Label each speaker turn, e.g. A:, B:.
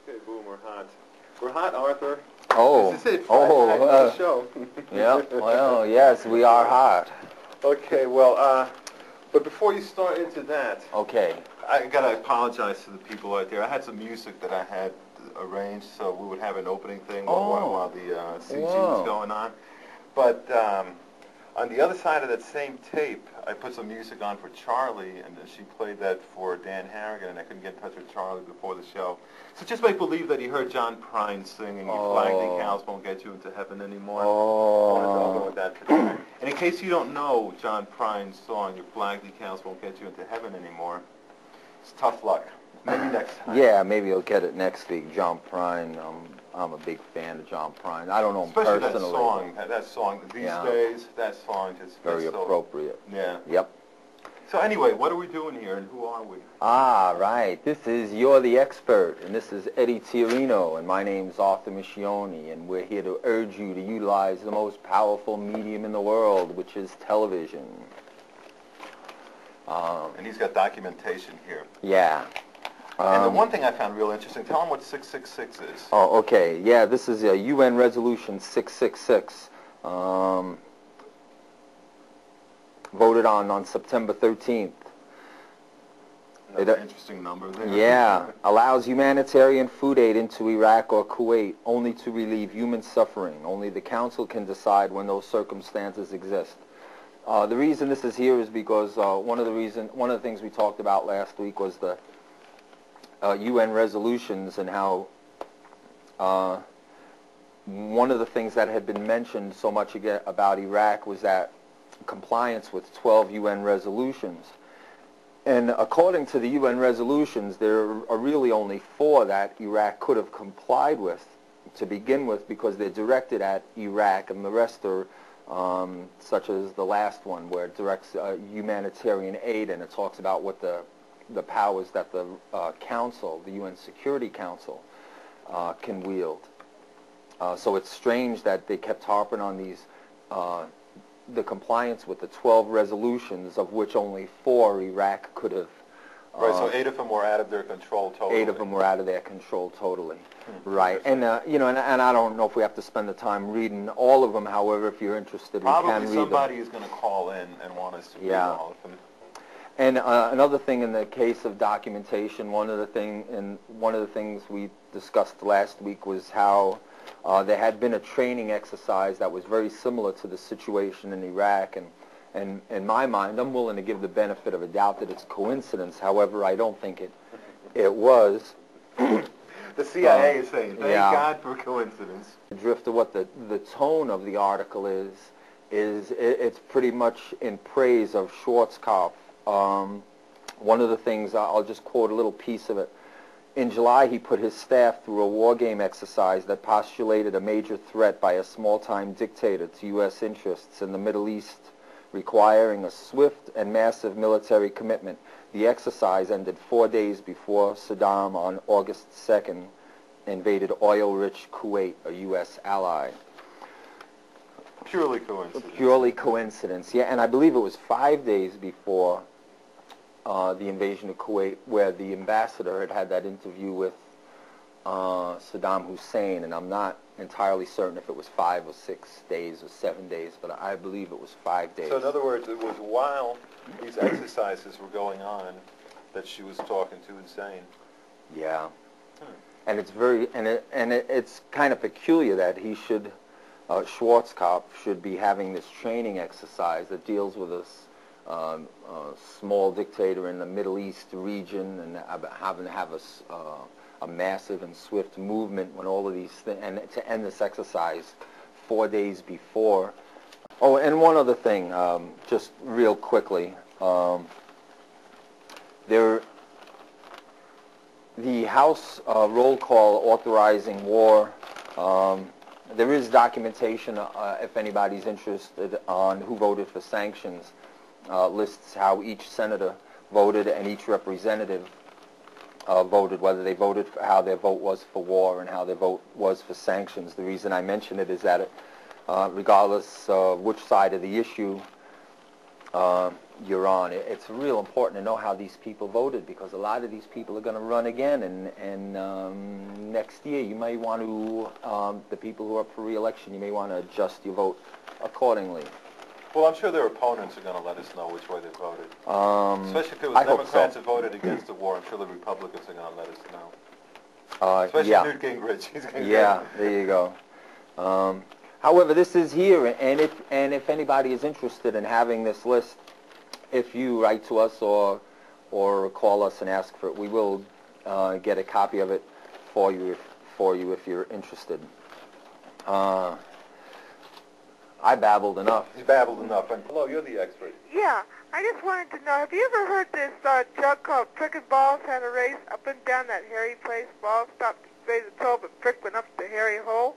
A: Okay, boom, we're hot. We're hot, Arthur.
B: Oh,
A: This is it, Friday night show.
B: Yeah, well, yes, we are hot.
A: Okay, well, but before you start into that,
B: Okay.
A: I gotta apologize to the people out there. I had some music that I had arranged so we would have an opening thing while the CG was going on. But on the other side of that same tape, I put some music on for Charlie, and she played that for Dan Harrigan, and I couldn't get in touch with Charlie before the show. So just make believe that he heard John Prine singing, "You flag decals won't get you into heaven anymore." I wanted to open with that today. And in case you don't know John Prine's song, "Your flag decals won't get you into heaven anymore," it's tough luck. Maybe next time.
B: Yeah, maybe you'll get it next week. John Prine, I'm a big fan of John Prine. I don't know him
A: Especially
B: personally.
A: that song these days, that song just
B: very appropriate.
A: Yeah.
B: Yep.
A: So anyway, what are we doing here, and who are we?
B: Ah, right. This is You're the Expert, and this is Eddie Tiarino, and my name's Arthur Michioni, and we're here to urge you to utilize the most powerful medium in the world, which is television.
A: And he's got documentation here.
B: Yeah.
A: And the one thing I found real interesting, tell him what 666 is.
B: Oh, okay. Yeah, this is a UN Resolution 666, voted on September 13th.
A: That's an interesting number there.
B: Yeah. Allows humanitarian food aid into Iraq or Kuwait only to relieve human suffering. Only the Council can decide when those circumstances exist. The reason this is here is because one of the things we talked about last week was the UN resolutions, and how one of the things that had been mentioned so much about Iraq was that compliance with 12 UN resolutions. And according to the UN resolutions, there are really only 4 that Iraq could have complied with to begin with, because they're directed at Iraq, and the rest are such as the last one, where it directs humanitarian aid, and it talks about what the powers that the Council, the UN Security Council, can wield. So it's strange that they kept harping on these, the compliance with the 12 resolutions, of which only 4 Iraq could have.
A: Right, so 8 of them were out of their control totally.
B: 8 of them were out of their control totally. Right, and you know, and I don't know if we have to spend the time reading all of them. However, if you're interested,
A: probably
B: we can read them.
A: Somebody is going to call in and want us to read all of them.
B: And another thing in the case of documentation, one of the things we discussed last week was how there had been a training exercise that was very similar to the situation in Iraq, and in my mind, I'm willing to give the benefit of a doubt that it's coincidence. However, I don't think it was.
A: The CIA is saying, thank God for coincidence.
B: The drift of what the tone of the article is it's pretty much in praise of Schwarzkopf. One of the things, I'll just quote a little piece of it. In July, he put his staff through a war game exercise that postulated a major threat by a small-time dictator to U.S. interests in the Middle East, requiring a swift and massive military commitment. The exercise ended 4 days before Saddam, on August 2nd, invaded oil-rich Kuwait, a U.S. ally.
A: Purely coincidence.
B: Purely coincidence, yeah. And I believe it was 5 days before the invasion of Kuwait, where the ambassador had that interview with Saddam Hussein, and I'm not entirely certain if it was 5 or 6 days or 7 days, but I believe it was 5 days.
A: So in other words, it was while these exercises were going on that she was talking to Hussein.
B: Yeah. And it's it's kind of peculiar that he should, Schwarzkopf should be having this training exercise that deals with a small dictator in the Middle East region, and having to have a massive and swift movement when all of these things, and to end this exercise 4 days before. Oh, and one other thing, just real quickly, the House roll call authorizing war, there is documentation, if anybody's interested, on who voted for sanctions. Lists how each senator voted and each representative voted, whether they voted for, how their vote was for war and how their vote was for sanctions. The reason I mention it is that regardless of which side of the issue you're on. It's real important to know how these people voted, because a lot of these people are going to run again, and next year you may want to, the people who are up for re-election, you may want to adjust your vote accordingly.
A: Well, I'm sure their opponents are going to let us know which way they voted. Especially if it was
B: I hope
A: Democrats
B: so.
A: that voted against the war, I'm sure the Republicans are going to let us know. Especially
B: Yeah.
A: Newt Gingrich. He's going to
B: Yeah, there you go. However, this is here, and if anybody is interested in having this list, if you write to us or call us and ask for it, we will get a copy of it for you if you're interested. I babbled enough.
A: You babbled enough. And hello, you're the expert.
C: Yeah, I just wanted to know, have you ever heard this joke called Frickin' Balls had a race up and down that hairy place? Balls stopped to raise a toe, but Frick went up the hairy hole?